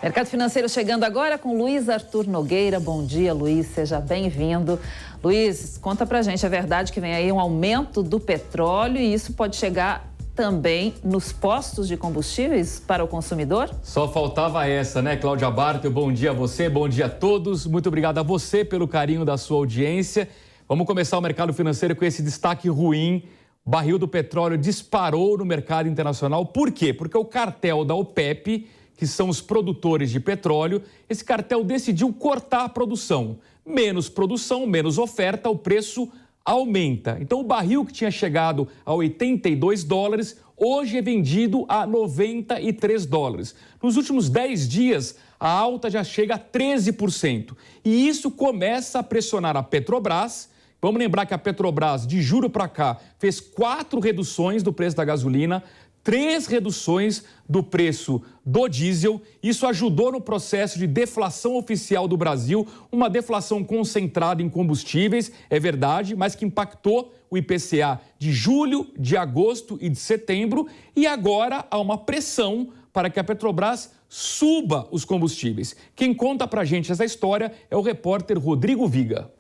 Mercado Financeiro chegando agora com Luiz Arthur Nogueira. Bom dia, Luiz, seja bem-vindo. Luiz, conta pra gente, é verdade que vem aí um aumento do petróleo e isso pode chegar também nos postos de combustíveis para o consumidor? Só faltava essa, né, Cláudia Bartel? Bom dia a você, bom dia a todos. Muito obrigado a você pelo carinho da sua audiência. Vamos começar o mercado financeiro com esse destaque ruim. O barril do petróleo disparou no mercado internacional. Por quê? Porque o cartel da OPEP, que são os produtores de petróleo, esse cartel decidiu cortar a produção. Menos produção, menos oferta, o preço aumenta. Então, o barril que tinha chegado a 82 dólares, hoje é vendido a 93 dólares. Nos últimos 10 dias, a alta já chega a 13%. E isso começa a pressionar a Petrobras. Vamos lembrar que a Petrobras, de julho para cá, fez 4 reduções do preço da gasolina, 3 reduções do preço do diesel. Isso ajudou no processo de deflação oficial do Brasil, uma deflação concentrada em combustíveis, é verdade, mas que impactou o IPCA de julho, de agosto e de setembro. E agora há uma pressão para que a Petrobras suba os combustíveis. Quem conta pra gente essa história é o repórter Rodrigo Viga.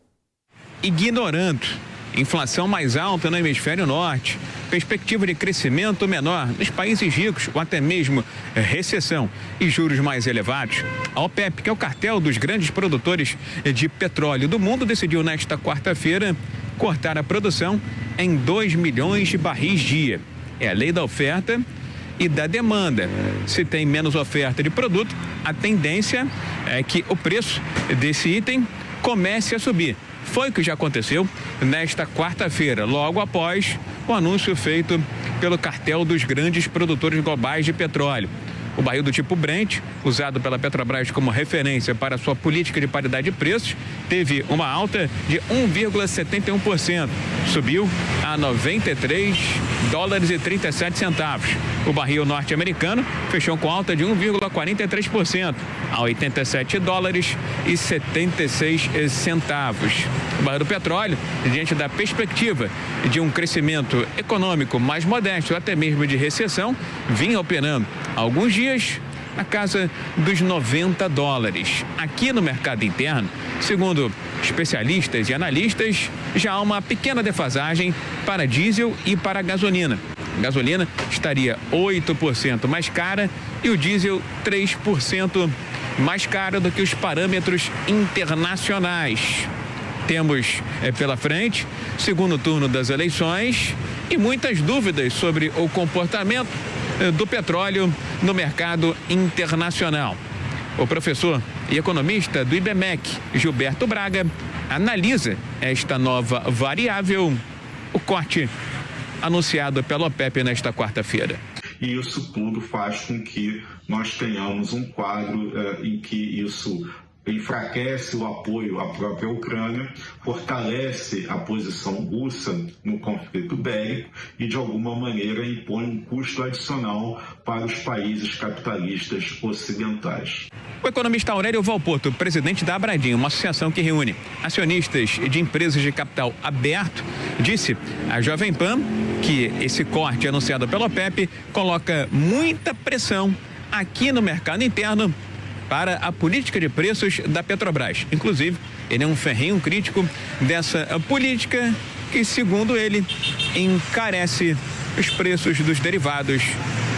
Ignorando inflação mais alta no hemisfério norte, perspectiva de crescimento menor nos países ricos ou até mesmo recessão e juros mais elevados, a OPEP, que é o cartel dos grandes produtores de petróleo do mundo, decidiu nesta quarta-feira cortar a produção em 2 milhões de barris dia. É a lei da oferta e da demanda. Se tem menos oferta de produto, a tendência é que o preço desse item comece a subir. Foi o que já aconteceu nesta quarta-feira, logo após o anúncio feito pelo cartel dos grandes produtores globais de petróleo. O barril do tipo Brent, usado pela Petrobras como referência para sua política de paridade de preços, teve uma alta de 1,71%. Subiu a 93 dólares e 37 centavos. O barril norte-americano fechou com alta de 1,43%, a 87 dólares e 76 centavos. O barril do petróleo, diante da perspectiva de um crescimento econômico mais modesto, até mesmo de recessão, vinha operando há alguns dias na casa dos 90 dólares. Aqui no mercado interno, segundo especialistas e analistas, já há uma pequena defasagem para diesel e para gasolina. A gasolina estaria 8% mais cara e o diesel 3% mais caro do que os parâmetros internacionais. Temos pela frente segundo turno das eleições e muitas dúvidas sobre o comportamento do petróleo no mercado internacional. O professor e economista do IBMEC, Gilberto Braga, analisa esta nova variável, o corte anunciado pela OPEP nesta quarta-feira. E isso tudo faz com que nós tenhamos um quadro em que isso enfraquece o apoio à própria Ucrânia, fortalece a posição russa no conflito bélico e, de alguma maneira, impõe um custo adicional para os países capitalistas ocidentais. O economista Aurélio Valporto, presidente da Abradim, uma associação que reúne acionistas de empresas de capital aberto, disse à Jovem Pan que esse corte anunciado pela OPEP coloca muita pressão aqui no mercado interno para a política de preços da Petrobras. Inclusive, ele é um ferrenho crítico dessa política que, segundo ele, encarece os preços dos derivados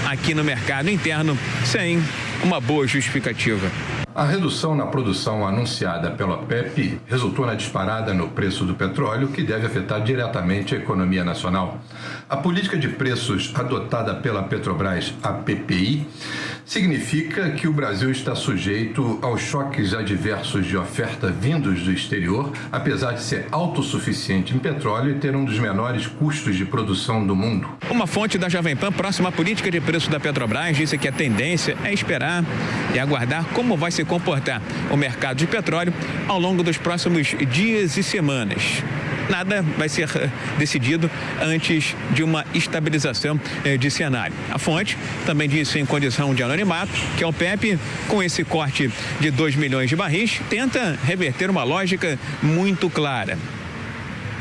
aqui no mercado interno sem uma boa justificativa. A redução na produção anunciada pela OPEP resultou na disparada no preço do petróleo, que deve afetar diretamente a economia nacional. A política de preços adotada pela Petrobras, a PPI, significa que o Brasil está sujeito aos choques adversos de oferta vindos do exterior, apesar de ser autossuficiente em petróleo e ter um dos menores custos de produção do mundo. Uma fonte da Jovem Pan próxima à política de preço da Petrobras disse que a tendência é esperar e aguardar como vai se comportar o mercado de petróleo ao longo dos próximos dias e semanas. Nada vai ser decidido antes de uma estabilização de cenário. A fonte também disse em condição de anonimato que a OPEP, com esse corte de 2 milhões de barris, tenta reverter uma lógica muito clara.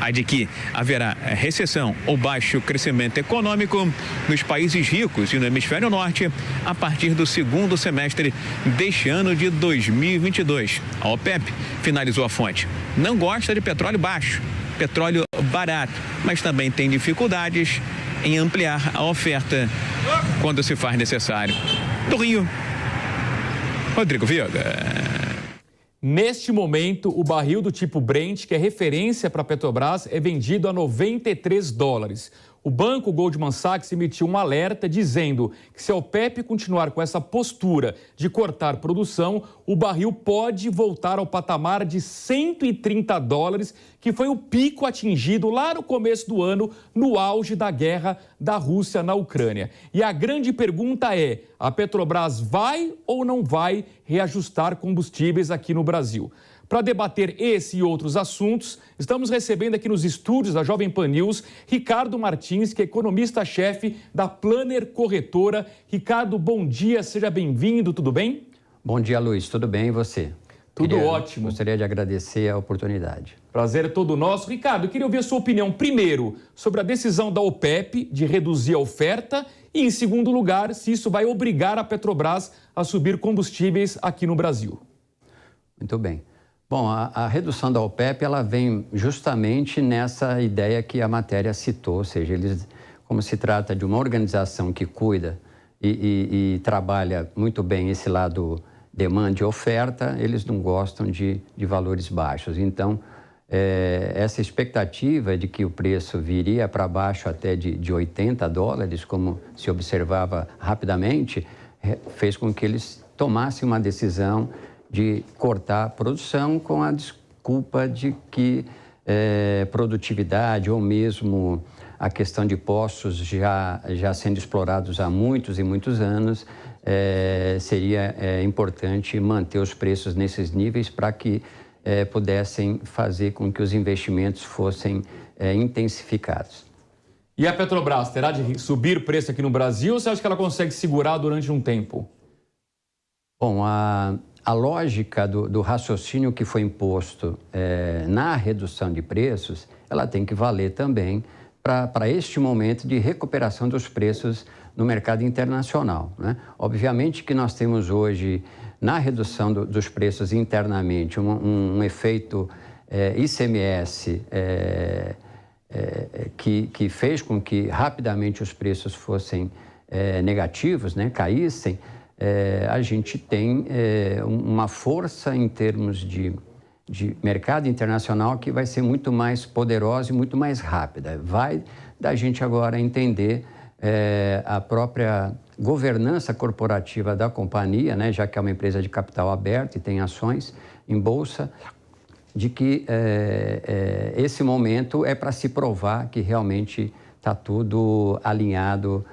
a de que haverá recessão ou baixo crescimento econômico nos países ricos e no hemisfério norte a partir do segundo semestre deste ano de 2022. A OPEP finalizou a fonte. Não gosta de petróleo baixo, petróleo barato, mas também tem dificuldades em ampliar a oferta quando se faz necessário. Do Rio, Rodrigo Viega. Neste momento, o barril do tipo Brent, que é referência para a Petrobras, é vendido a $93. O banco Goldman Sachs emitiu um alerta dizendo que se a OPEP continuar com essa postura de cortar produção, o barril pode voltar ao patamar de $130, que foi o pico atingido lá no começo do ano, no auge da guerra da Rússia na Ucrânia. E a grande pergunta é, a Petrobras vai ou não vai reajustar combustíveis aqui no Brasil? Para debater esse e outros assuntos, estamos recebendo aqui nos estúdios da Jovem Pan News Ricardo Martins, que é economista-chefe da Planner Corretora. Ricardo, bom dia, seja bem-vindo, tudo bem? Bom dia, Luiz, tudo bem e você? Tudo ótimo. Gostaria de agradecer a oportunidade. Prazer é todo nosso. Ricardo, eu queria ouvir a sua opinião, primeiro, sobre a decisão da OPEP de reduzir a oferta e, em segundo lugar, se isso vai obrigar a Petrobras a subir combustíveis aqui no Brasil. Muito bem. Bom, a redução da OPEP, ela vem justamente nessa ideia que a matéria citou, ou seja, como se trata de uma organização que cuida e trabalha muito bem esse lado demanda e oferta, eles não gostam de valores baixos. Então, essa expectativa de que o preço viria para baixo até de $80, como se observava rapidamente, fez com que eles tomassem uma decisão de cortar a produção com a desculpa de que produtividade ou mesmo a questão de poços já sendo explorados há muitos e muitos anos, seria importante manter os preços nesses níveis para que pudessem fazer com que os investimentos fossem intensificados. E a Petrobras terá de subir o preço aqui no Brasil ou você acha que ela consegue segurar durante um tempo? Bom, a lógica do raciocínio que foi imposto na redução de preços, ela tem que valer também para este momento de recuperação dos preços no mercado internacional, né? Obviamente que nós temos hoje, na redução dos preços internamente, um efeito ICMS que fez com que rapidamente os preços fossem negativos, né, caíssem. A gente tem uma força em termos de mercado internacional que vai ser muito mais poderosa e muito mais rápida. Vai da gente agora entender a própria governança corporativa da companhia, né, já que é uma empresa de capital aberto e tem ações em bolsa, de que esse momento é para se provar que realmente está tudo alinhado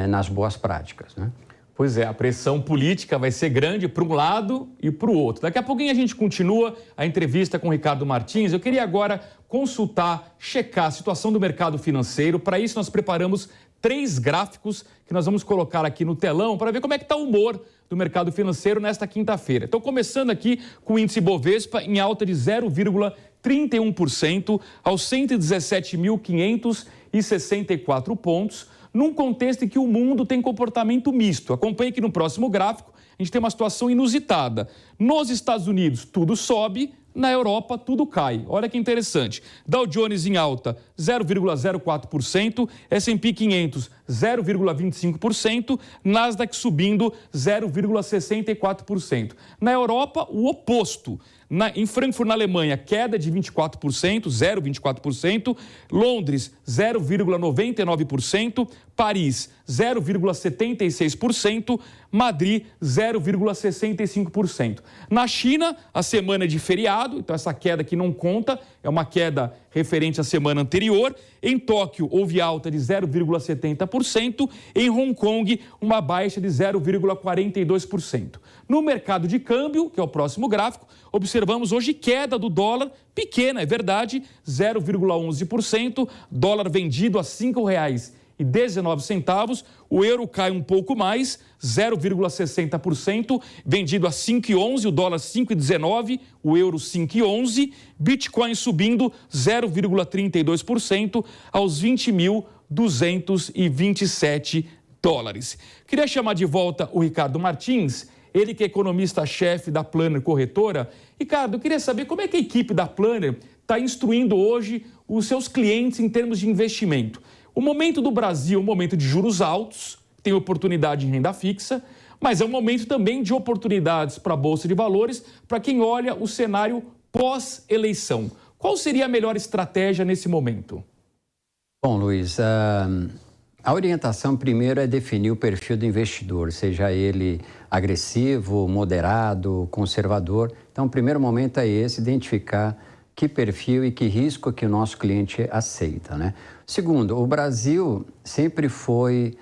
nas boas práticas, né? Pois é, a pressão política vai ser grande para um lado e para o outro. Daqui a pouquinho a gente continua a entrevista com o Ricardo Martins. Eu queria agora consultar, checar a situação do mercado financeiro. Para isso, nós preparamos 3 gráficos que nós vamos colocar aqui no telão para ver como é que está o humor do mercado financeiro nesta quinta-feira. Então, começando aqui com o índice Bovespa em alta de 0,31% aos 117.564 pontos, num contexto em que o mundo tem comportamento misto. Acompanhe que no próximo gráfico a gente tem uma situação inusitada. Nos Estados Unidos, tudo sobe, na Europa, tudo cai. Olha que interessante. Dow Jones em alta, 0,04%, S&P 500, 0,25%, Nasdaq subindo 0,64%. Na Europa, o oposto. Em Frankfurt, na Alemanha, queda de 24%, 0,24%, Londres, 0,99%, Paris, 0,76%, Madrid, 0,65%. Na China, a semana é de feriado, então essa queda aqui não conta, é uma queda referente à semana anterior. Em Tóquio, houve alta de 0,70%, em Hong Kong, uma baixa de 0,42%. No mercado de câmbio, que é o próximo gráfico, observamos hoje queda do dólar, pequena, é verdade, 0,11%, dólar vendido a R$ 5,00 5,19. O euro cai um pouco mais, 0,60%, vendido a 5,11, o dólar 5,19, o euro 5,11. Bitcoin subindo 0,32% aos 20.227 dólares. Queria chamar de volta o Ricardo Martins, ele que é economista-chefe da Planner Corretora. Ricardo, eu queria saber como é que a equipe da Planner está instruindo hoje os seus clientes em termos de investimento. O momento do Brasil é um momento de juros altos, tem oportunidade em renda fixa, mas é um momento também de oportunidades para a Bolsa de Valores, para quem olha o cenário pós-eleição. Qual seria a melhor estratégia nesse momento? Bom, Luiz, a orientação primeiro é definir o perfil do investidor, seja ele agressivo, moderado, conservador. Então, o primeiro momento é esse, identificar que perfil e que risco que o nosso cliente aceita, né? Segundo, o Brasil sempre foi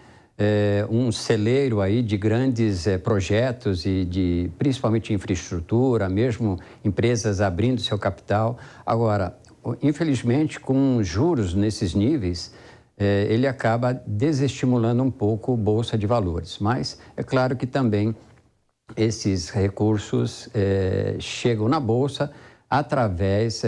um celeiro aí de grandes projetos e principalmente infraestrutura, mesmo empresas abrindo seu capital. Agora, infelizmente, com juros nesses níveis, ele acaba desestimulando um pouco a Bolsa de Valores. Mas é claro que também esses recursos chegam na Bolsa através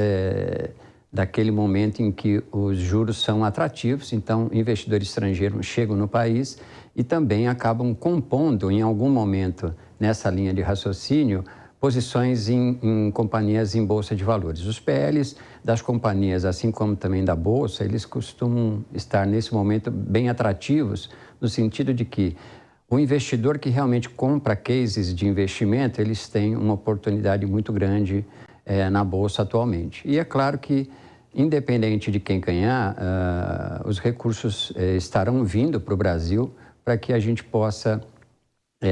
daquele momento em que os juros são atrativos, então investidores estrangeiros chegam no país e também acabam compondo em algum momento nessa linha de raciocínio posições em companhias em Bolsa de Valores. Os PLs das companhias, assim como também da Bolsa, eles costumam estar nesse momento bem atrativos, no sentido de que o investidor que realmente compra cases de investimento, eles têm uma oportunidade muito grande na Bolsa atualmente. E é claro que, independente de quem ganhar, os recursos estarão vindo para o Brasil para que a gente possa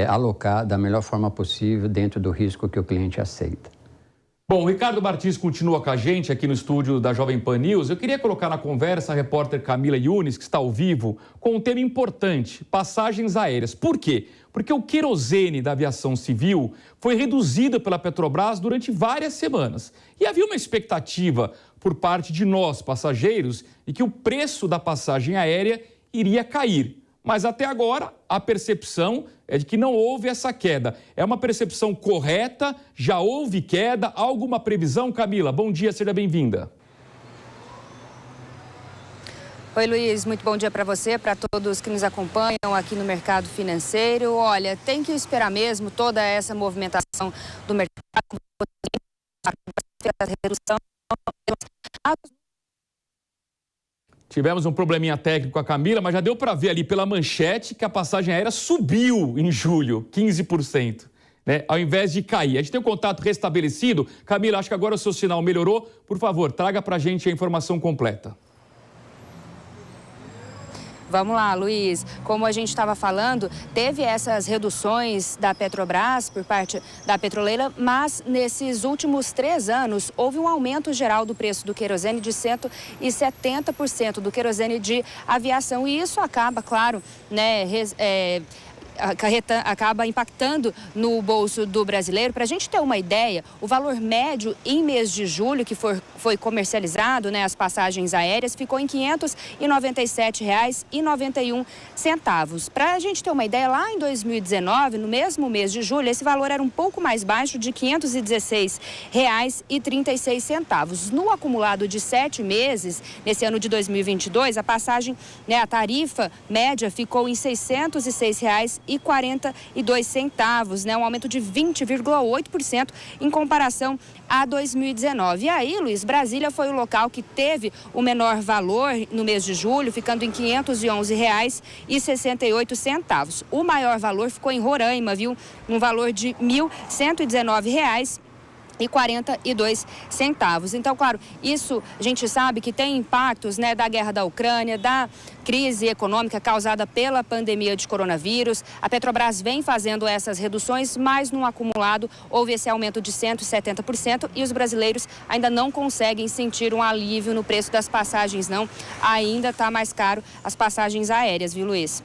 alocar da melhor forma possível dentro do risco que o cliente aceita. Bom, o Ricardo Martins continua com a gente aqui no estúdio da Jovem Pan News. Eu queria colocar na conversa a repórter Camila Yunes, que está ao vivo, com um tema importante, passagens aéreas. Por quê? Porque o querosene da aviação civil foi reduzido pela Petrobras durante várias semanas. E havia uma expectativa por parte de nós, passageiros, de que o preço da passagem aérea iria cair. Mas até agora, a percepção é de que não houve essa queda. É uma percepção correta? Já houve queda? Há alguma previsão? Camila, bom dia, seja bem-vinda. Oi, Luiz, muito bom dia para você, para todos que nos acompanham aqui no mercado financeiro. Olha, tem que esperar mesmo toda essa movimentação do mercado, a redução. Tivemos um probleminha técnico com a Camila, mas já deu para ver ali pela manchete que a passagem aérea subiu em julho, 15%, né? Ao invés de cair. A gente tem um contato restabelecido. Camila, acho que agora o seu sinal melhorou. Por favor, traga para a gente a informação completa. Vamos lá, Luiz. Como a gente estava falando, teve essas reduções da Petrobras por parte da petroleira, mas nesses últimos 3 anos houve um aumento geral do preço do querosene de 170% do querosene de aviação. E isso acaba, claro, né, acaba impactando no bolso do brasileiro. Para a gente ter uma ideia, o valor médio em mês de julho, que foi comercializado, né, as passagens aéreas, ficou em R$ 597,91. Para a gente ter uma ideia, lá em 2019, no mesmo mês de julho, esse valor era um pouco mais baixo, de R$ 516,36. No acumulado de 7 meses, nesse ano de 2022, a passagem, né, a tarifa média ficou em R$ 606,42, né? Um aumento de 20,8% em comparação a 2019. E aí, Luiz, Brasília foi o local que teve o menor valor no mês de julho, ficando em R$ 511,68. O maior valor ficou em Roraima, viu? Um valor de R$ 1.119,42. Então, claro, isso a gente sabe que tem impactos, né, da guerra da Ucrânia, da crise econômica causada pela pandemia de coronavírus. A Petrobras vem fazendo essas reduções, mas no acumulado houve esse aumento de 170% e os brasileiros ainda não conseguem sentir um alívio no preço das passagens, não. Ainda está mais caro as passagens aéreas, viu, Luiz?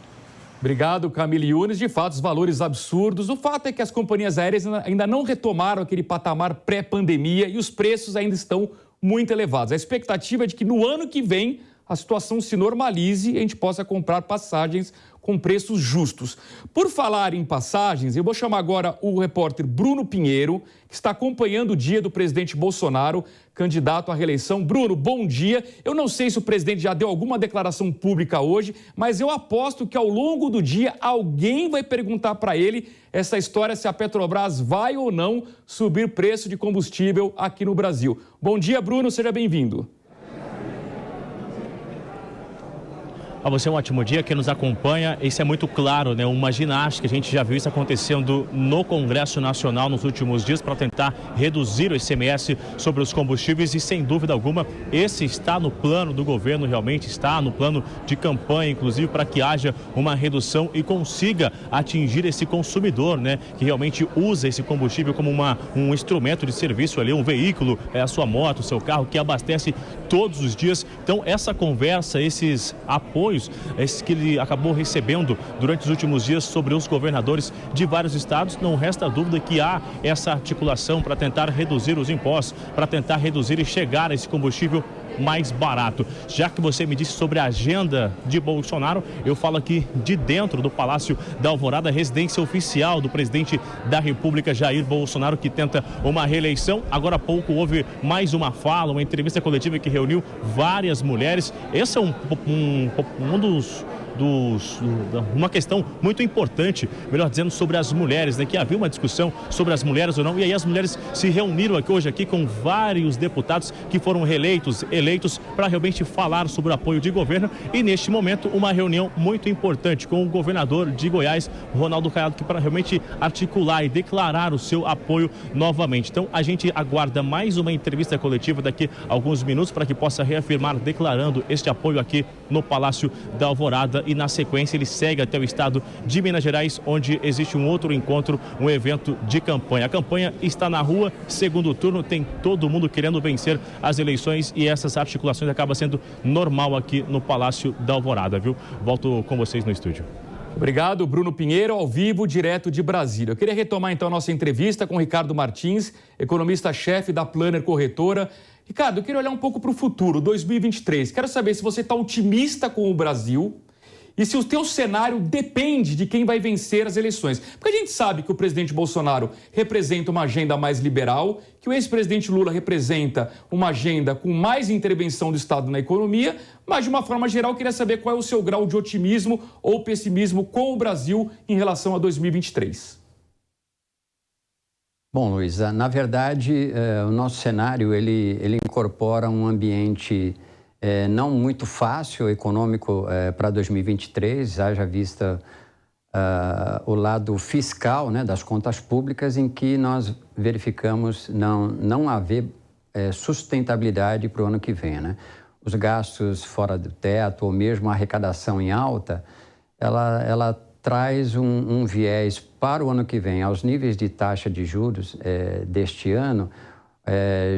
Obrigado, Camila Yunes. De fato, os valores absurdos. O fato é que as companhias aéreas ainda não retomaram aquele patamar pré-pandemia e os preços ainda estão muito elevados. A expectativa é de que no ano que vem a situação se normalize e a gente possa comprar passagens com preços justos. Por falar em passagens, eu vou chamar agora o repórter Bruno Pinheiro, que está acompanhando o dia do presidente Bolsonaro, candidato à reeleição. Bruno, bom dia. Eu não sei se o presidente já deu alguma declaração pública hoje, mas eu aposto que ao longo do dia alguém vai perguntar para ele essa história se a Petrobras vai ou não subir preço de combustível aqui no Brasil. Bom dia, Bruno, seja bem-vindo. A você um ótimo dia, quem nos acompanha. Isso é muito claro, né? Uma ginástica, a gente já viu isso acontecendo no Congresso Nacional nos últimos dias para tentar reduzir o ICMS sobre os combustíveis e, sem dúvida alguma, esse está no plano do governo, realmente está no plano de campanha, inclusive para que haja uma redução e consiga atingir esse consumidor, né? Que realmente usa esse combustível como um instrumento de serviço ali, um veículo, a sua moto, o seu carro, que abastece todos os dias. Então, essa conversa, esses apoios, esse que ele acabou recebendo durante os últimos dias sobre os governadores de vários estados, não resta dúvida que há essa articulação para tentar reduzir os impostos, para tentar reduzir e chegar a esse combustível mais barato. Já que você me disse sobre a agenda de Bolsonaro, eu falo aqui de dentro do Palácio da Alvorada, residência oficial do presidente da República, Jair Bolsonaro, que tenta uma reeleição. Agora há pouco houve mais uma fala, uma entrevista coletiva que reuniu várias mulheres. Esse é uma questão muito importante, melhor dizendo, sobre as mulheres, né? Que havia uma discussão sobre as mulheres ou não, e aí as mulheres se reuniram hoje aqui com vários deputados que foram eleitos para realmente falar sobre o apoio de governo, e neste momento uma reunião muito importante com o governador de Goiás, Ronaldo Caiado, que para realmente articular e declarar o seu apoio novamente. Então a gente aguarda mais uma entrevista coletiva daqui a alguns minutos para que possa reafirmar, declarando este apoio aqui no Palácio da Alvorada. E na sequência ele segue até o estado de Minas Gerais, onde existe um outro encontro, um evento de campanha. A campanha está na rua, segundo turno, tem todo mundo querendo vencer as eleições, e essas articulações acabam sendo normal aqui no Palácio da Alvorada, viu? Volto com vocês no estúdio. Obrigado, Bruno Pinheiro, ao vivo, direto de Brasília. Eu queria retomar então a nossa entrevista com o Ricardo Martins, economista-chefe da Planner Corretora. Ricardo, eu queria olhar um pouco para o futuro, 2023. Quero saber se você está otimista com o Brasil e se o teu cenário depende de quem vai vencer as eleições. Porque a gente sabe que o presidente Bolsonaro representa uma agenda mais liberal, que o ex-presidente Lula representa uma agenda com mais intervenção do Estado na economia, mas de uma forma geral eu queria saber qual é o seu grau de otimismo ou pessimismo com o Brasil em relação a 2023. Bom, Luiz, na verdade, o nosso cenário ele incorpora um ambiente não muito fácil econômico para 2023, haja vista o lado fiscal, né, das contas públicas, em que nós verificamos não haver sustentabilidade para o ano que vem, né? Os gastos fora do teto ou mesmo a arrecadação em alta, ela traz um viés para o ano que vem, aos níveis de taxa de juros deste ano,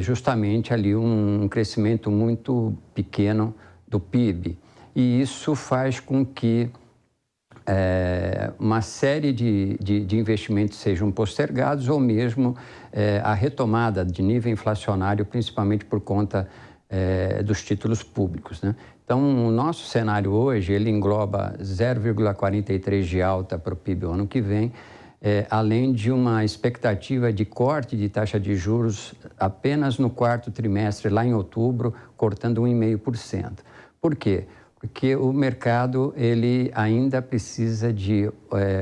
justamente ali um crescimento muito pequeno do PIB. E isso faz com que uma série de investimentos sejam postergados ou mesmo a retomada de nível inflacionário, principalmente por conta dos títulos públicos, né? Então, o nosso cenário hoje, ele engloba 0,43 de alta para o PIB o ano que vem, além de uma expectativa de corte de taxa de juros apenas no quarto trimestre, lá em outubro, cortando 1,5%. Por quê? Porque o mercado ele ainda precisa de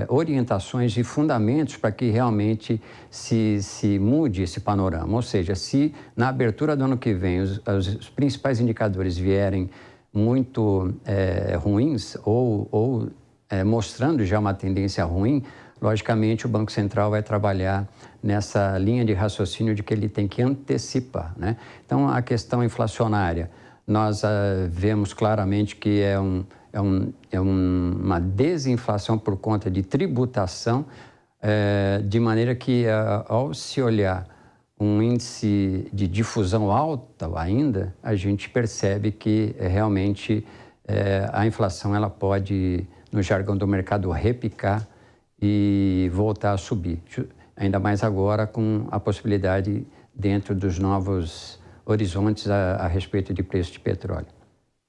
orientações e fundamentos para que realmente se mude esse panorama. Ou seja, se na abertura do ano que vem os principais indicadores vierem muito ruins ou mostrando já uma tendência ruim, logicamente o Banco Central vai trabalhar nessa linha de raciocínio de que ele tem que antecipar, né? Então, a questão inflacionária, nós vemos claramente que é uma desinflação por conta de tributação, de maneira que, ao se olhar um índice de difusão alta ainda, a gente percebe que realmente a inflação ela pode, no jargão do mercado, repicar e voltar a subir. Ainda mais agora com a possibilidade dentro dos novos horizontes a respeito de preço de petróleo.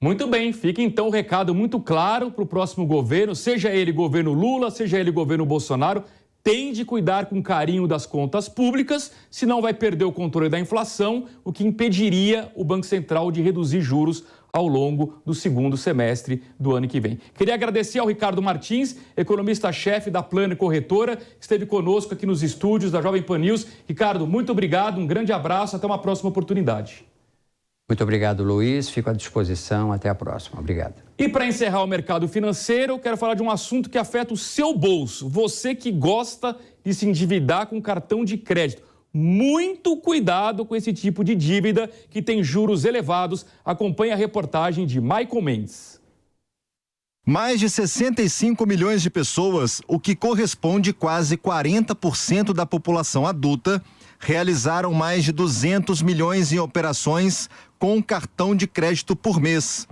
Muito bem, fica então o recado muito claro para o próximo governo, seja ele governo Lula, seja ele governo Bolsonaro, tem de cuidar com carinho das contas públicas, senão vai perder o controle da inflação, o que impediria o Banco Central de reduzir juros ao longo do segundo semestre do ano que vem. Queria agradecer ao Ricardo Martins, economista-chefe da Planner Corretora, que esteve conosco aqui nos estúdios da Jovem Pan News. Ricardo, muito obrigado, um grande abraço, até uma próxima oportunidade. Muito obrigado, Luiz. Fico à disposição. Até a próxima. Obrigado. E para encerrar o mercado financeiro, eu quero falar de um assunto que afeta o seu bolso. Você que gosta de se endividar com cartão de crédito. Muito cuidado com esse tipo de dívida que tem juros elevados. Acompanhe a reportagem de Michael Mendes. Mais de 65 milhões de pessoas, o que corresponde quase 40% da população adulta, realizaram mais de 200 milhões em operações com cartão de crédito por mês.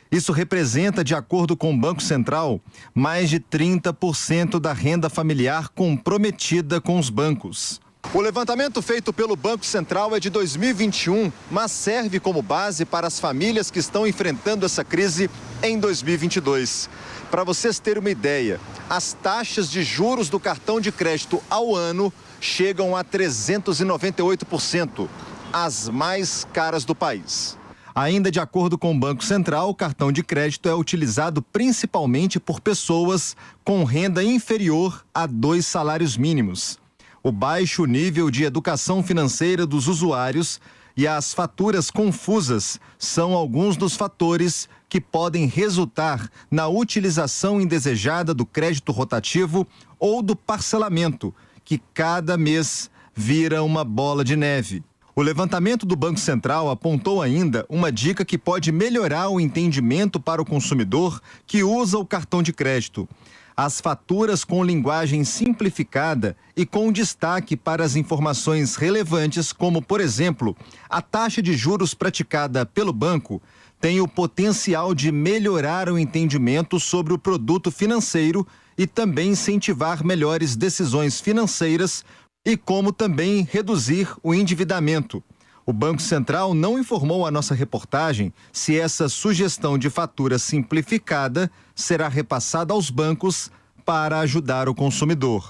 Isso representa, de acordo com o Banco Central, mais de 30% da renda familiar comprometida com os bancos. O levantamento feito pelo Banco Central é de 2021, mas serve como base para as famílias que estão enfrentando essa crise em 2022. Para vocês terem uma ideia, as taxas de juros do cartão de crédito ao ano chegam a 398%, as mais caras do país. Ainda de acordo com o Banco Central, o cartão de crédito é utilizado principalmente por pessoas com renda inferior a 2 salários mínimos. O baixo nível de educação financeira dos usuários e as faturas confusas são alguns dos fatores que podem resultar na utilização indesejada do crédito rotativo ou do parcelamento, que cada mês vira uma bola de neve. O levantamento do Banco Central apontou ainda uma dica que pode melhorar o entendimento para o consumidor que usa o cartão de crédito. As faturas com linguagem simplificada e com destaque para as informações relevantes, como, por exemplo, a taxa de juros praticada pelo banco, tem o potencial de melhorar o entendimento sobre o produto financeiro e também incentivar melhores decisões financeiras e como também reduzir o endividamento. O Banco Central não informou à nossa reportagem se essa sugestão de fatura simplificada será repassada aos bancos para ajudar o consumidor.